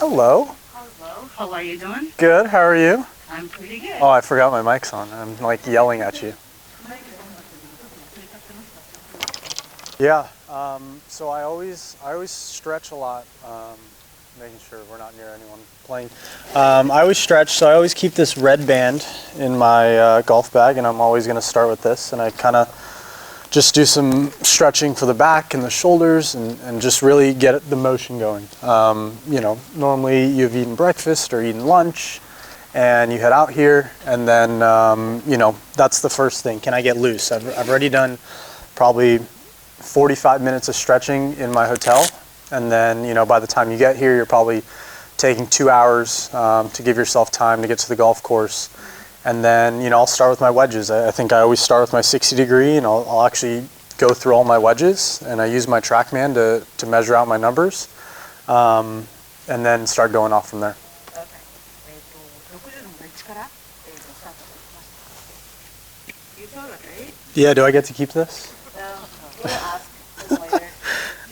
Hello. Hello. How are you doing? Good. How are you? I'm pretty good. Oh, I forgot my mic's on. I'm like yelling at you. Yeah. So I always stretch a lot, making sure we're not near anyone playing. I always stretch, so I always keep this red band in my golf bag, and I'm always going to start with this. And I kind of just do some stretching for the back and the shoulders, and just really get the motion going. You know, normally you've eaten breakfast or eaten lunch, and you head out here, and then you know, that's the first thing. Can I get loose? I've already done probably 45 minutes of stretching in my hotel, and then, you know, by the time you get here, you're probably taking 2 hours to give yourself time to get to the golf course. And then, you know, I'll start with my wedges. I think I always start with my 60 degree, and I'll actually go through all my wedges, and I use my TrackMan to measure out my numbers, and then start going off from there. Yeah, do I get to keep this? I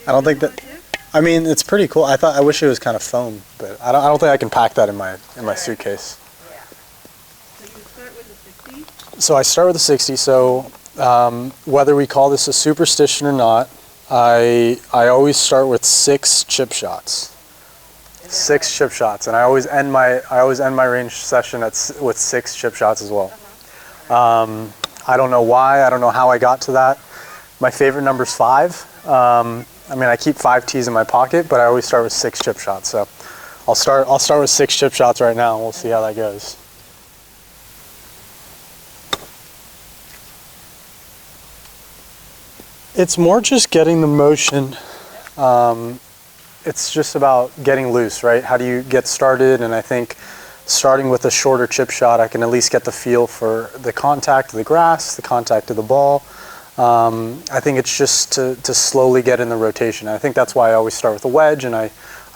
don't think that. I mean, it's pretty cool. I wish it was kind of foam, but I don't think I can pack that in my suitcase. So I start with a 60. So whether we call this a superstition or not, I always start with 6 chip shots. 6 chip shots, and I always end my range session with 6 chip shots as well. I don't know why. I don't know how I got to that. My favorite number is 5. I mean, I keep 5 tees in my pocket, but I always start with 6 chip shots. So I'll start with 6 chip shots right now, and we'll see how that goes. It's more just getting the motion. It's just about getting loose, right? How do you get started? And I think starting with a shorter chip shot, I can at least get the feel for the contact of the grass, the contact of the ball. I think it's just to slowly get in the rotation. I think that's why I always start with a wedge, and I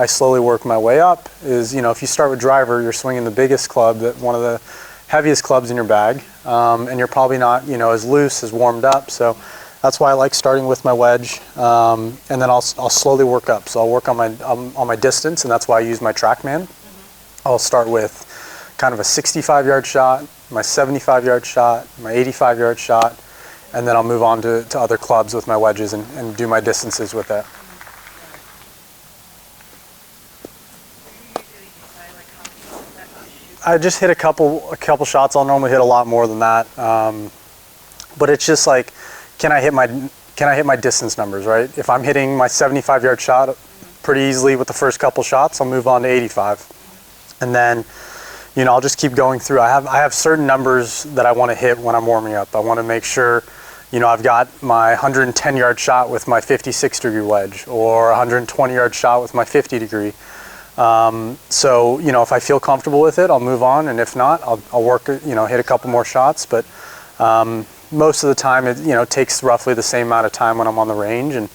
slowly work my way up. Is, you know, if you start with driver, you're swinging the biggest club, one of the heaviest clubs in your bag, and you're probably not, you know, as loose, as warmed up. So that's why I like starting with my wedge, and then I'll slowly work up. So I'll work on my distance, and that's why I use my TrackMan. I'll start with kind of a 65-yard shot, my 75-yard shot, my 85-yard shot, and then I'll move on to other clubs with my wedges and do my distances with that. I just hit a couple shots. I'll normally hit a lot more than that, but it's just like, can I hit my distance numbers, right? If I'm hitting my 75-yard shot pretty easily with the first couple shots, I'll move on to 85, and then, you know, I'll just keep going through. I have certain numbers that I want to hit when I'm warming up. I want to make sure, you know, I've got my 110-yard shot with my 56-degree wedge, or 120-yard shot with my 50-degree. So, you know, if I feel comfortable with it, I'll move on, and if not, I'll work, you know, hit a couple more shots. But most of the time, it, you know, takes roughly the same amount of time when I'm on the range, and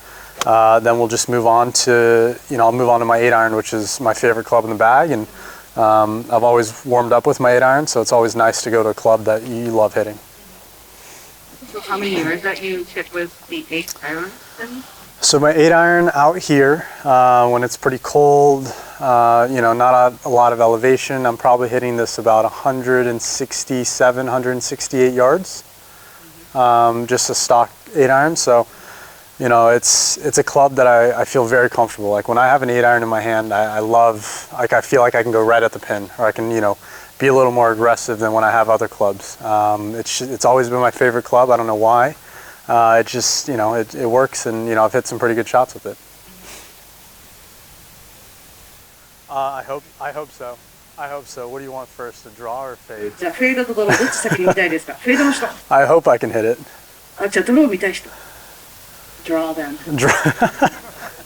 then we'll just move on to, you know, I'll move on to my 8-iron, which is my favorite club in the bag, and I've always warmed up with my 8-iron, so it's always nice to go to a club that you love hitting. So how many yards that you hit with the 8-iron then? So my 8-iron out here, when it's pretty cold, you know, not a lot of elevation, I'm probably hitting this about 167, 168 yards. Just a stock 8-iron. So, you know, it's a club that I feel very comfortable. Like when I have an 8-iron in my hand, I love, like I feel like I can go right at the pin, or I can, you know, be a little more aggressive than when I have other clubs. It's always been my favorite club. I don't know why. It just, you know, it works, and, you know, I've hit some pretty good shots with it. I hope so. I hope so. What do you want first, a draw or a fade? じゃあフェードとドローどっち先に見たいですか？フェードの人。I hope I can hit it. あ、じゃあドロー見たい人。Draw then.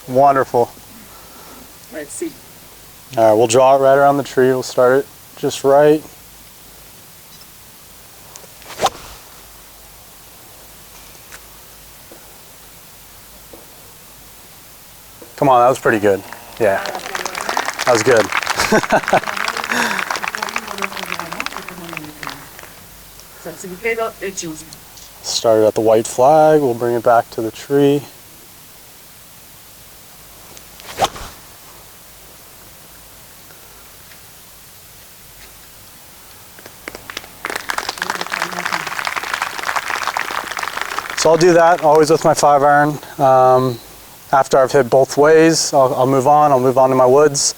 Wonderful. Let's see. All right, we'll draw it right around the tree. We'll start it just right. Come on, that was pretty good. Yeah, that was good. Started at the white flag. We'll bring it back to the tree. So I'll do that always with my 5-iron. After I've hit both ways, I'll move on. I'll move on to my woods,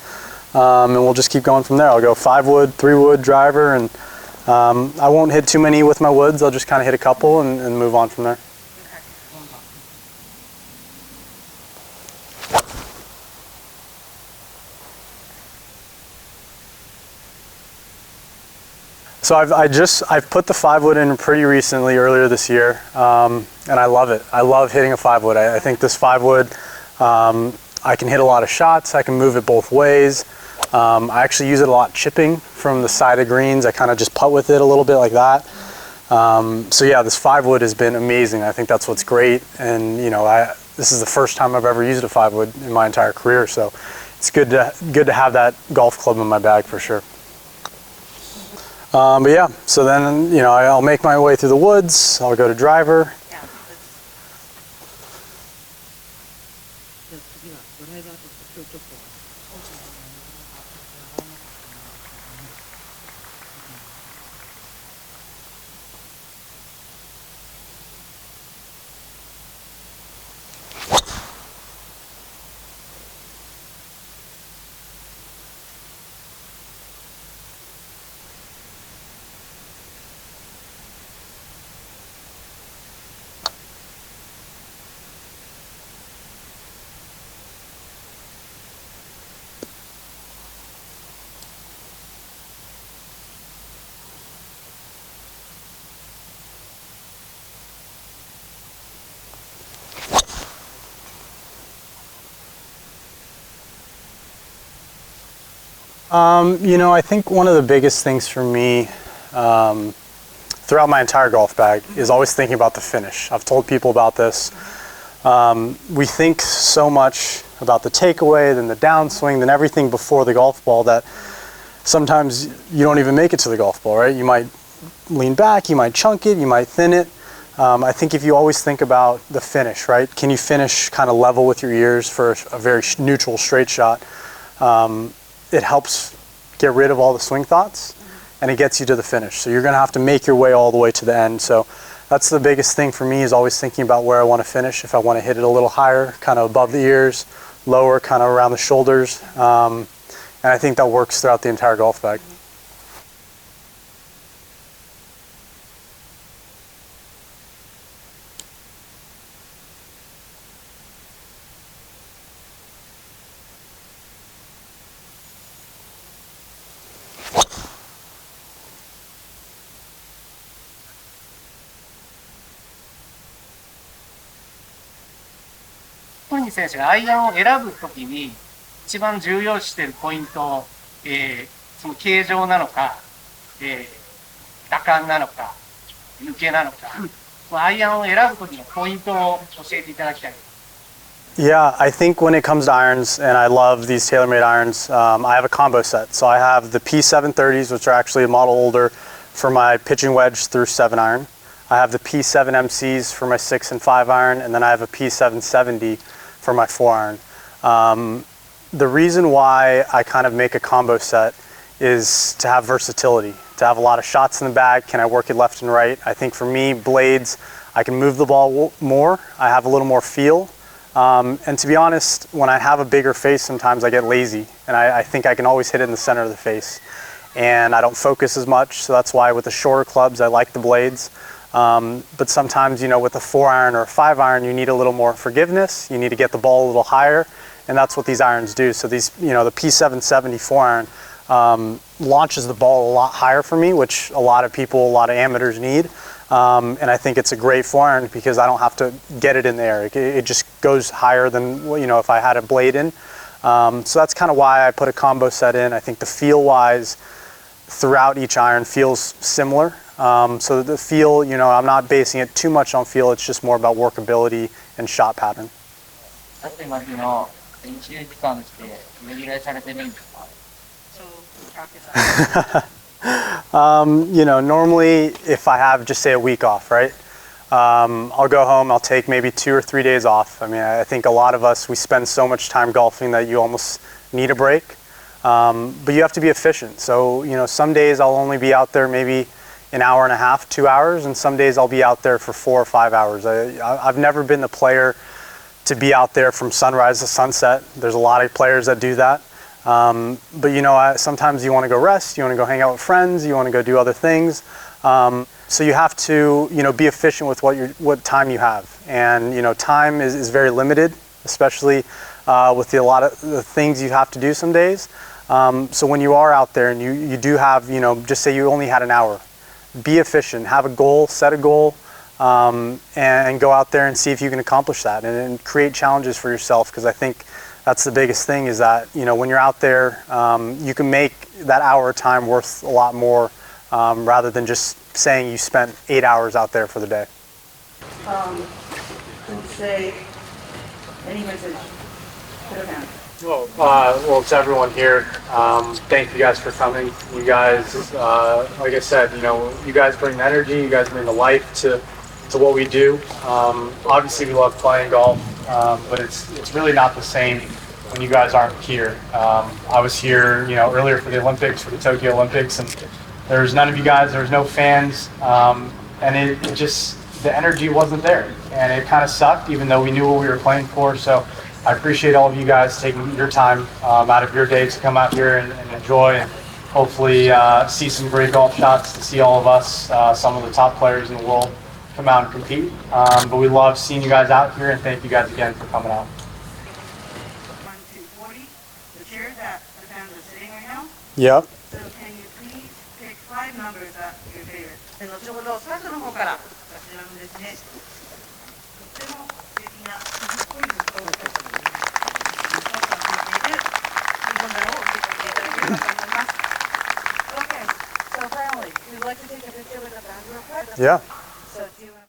and we'll just keep going from there. I'll go 5-wood, 3-wood driver, and I won't hit too many with my woods. I'll just kind of hit a couple and move on from there. So I've put the 5-wood in pretty recently, earlier this year, and I love it. I love hitting a 5-wood. I think this 5-wood, I can hit a lot of shots. I can move it both ways. I actually use it a lot chipping from the side of greens. I kind of just putt with it a little bit like that. So yeah, this 5-wood has been amazing. I think that's what's great. And you know, this is the first time I've ever used a 5-wood in my entire career. So it's good to have that golf club in my bag for sure. But yeah, so then, you know, I'll make my way through the woods. I'll go to driver. You know, I think one of the biggest things for me throughout my entire golf bag is always thinking about the finish. I've told people about this. We think so much about the takeaway, then the downswing, then everything before the golf ball that sometimes you don't even make it to the golf ball, right? You might lean back, you might chunk it, you might thin it. I think if you always think about the finish, right? Can you finish kind of level with your ears for a very neutral straight shot? It helps get rid of all the swing thoughts and it gets you to the finish. So you're gonna have to make your way all the way to the end. So that's the biggest thing for me, is always thinking about where I wanna finish. If I wanna hit it a little higher, kind of above the ears, lower, kind of around the shoulders. And I think that works throughout the entire golf bag.コリン選手がアイアンを選ぶときに一番重要視しているポイント、その形状なのか、打感なのか、抜けなのか、アイアンを選ぶときのポイントを教えていただきたい。Yeah, I think when it comes to irons, and I love these TaylorMade irons, I have a combo set. So I have the P730s, which are actually a model older, for my pitching wedge through 7-iron. I have the P7MCs for my 6 and 5-iron, and then I have a P770 for my 4-iron. The reason why I kind of make a combo set is to have versatility, to have a lot of shots in the bag. Can I work it left and right? I think for me, blades, I can move the ball more. I have a little more feel. And to be honest, when I have a bigger face, sometimes I get lazy, and I think I can always hit it in the center of the face. And I don't focus as much, so that's why with the shorter clubs, I like the blades. But sometimes, you know, with a 4-iron or a 5-iron, you need a little more forgiveness. You need to get the ball a little higher, and that's what these irons do. So these, you know, the P770 4-iron launches the ball a lot higher for me, which a lot of people, a lot of amateurs need. And I think it's a great 4-iron because I don't have to get it in the air. It just goes higher than, you know, if I had a blade in. So that's kind of why I put a combo set in. I think the feel-wise throughout each iron feels similar. So the feel, you know, I'm not basing it too much on feel. It's just more about workability and shot pattern. You know, normally if I have just say a week off, right? I'll go home, I'll take maybe 2 or 3 days off. I mean, I think a lot of us, we spend so much time golfing that you almost need a break. But you have to be efficient. So, you know, some days I'll only be out there maybe, an hour and a half, 2 hours, and some days I'll be out there for 4 or 5 hours. I've never been the player to be out there from sunrise to sunset. There's a lot of players that do that. But you know, sometimes you want to go rest, you want to go hang out with friends, you want to go do other things. So you have to, you know, be efficient with what time you have. And you know, time is very limited, especially with a lot of the things you have to do some days. So when you are out there and you do have, you know, just say you only had an hour, be efficient, have a goal, set a goal, and go out there and see if you can accomplish that and create challenges for yourself, because I think that's the biggest thing, is that, you know, when you're out there, you can make that hour of time worth a lot more, rather than just saying you spent 8 hours out there for the day. Say any message to the fans. Well, to everyone here, thank you guys for coming. You guys, like I said, you know, you guys bring the energy, you guys bring the life to what we do. Obviously, we love playing golf, but it's really not the same when you guys aren't here. I was here, you know, earlier for the Olympics, for the Tokyo Olympics, and there was none of you guys, there was no fans, and it just, the energy wasn't there, and it kind of sucked, even though we knew what we were playing for. So I appreciate all of you guys taking your time out of your day to come out here and enjoy, and hopefully see some great golf shots, to see all of us, some of the top players in the world, come out and compete. But we love seeing you guys out here, and thank you guys again for coming out. 1 to 40, the chairs that the fans are sitting right now. Yep. So can you please pick 5 numbers that your favorite? で後ほどスタッフの方からこちらのですね、とっても素敵なコインを紹介している日本談を受け取っていただければと思います。Okay, so finally, we'd like to take a picture with the fans real quick. Yeah. So do you want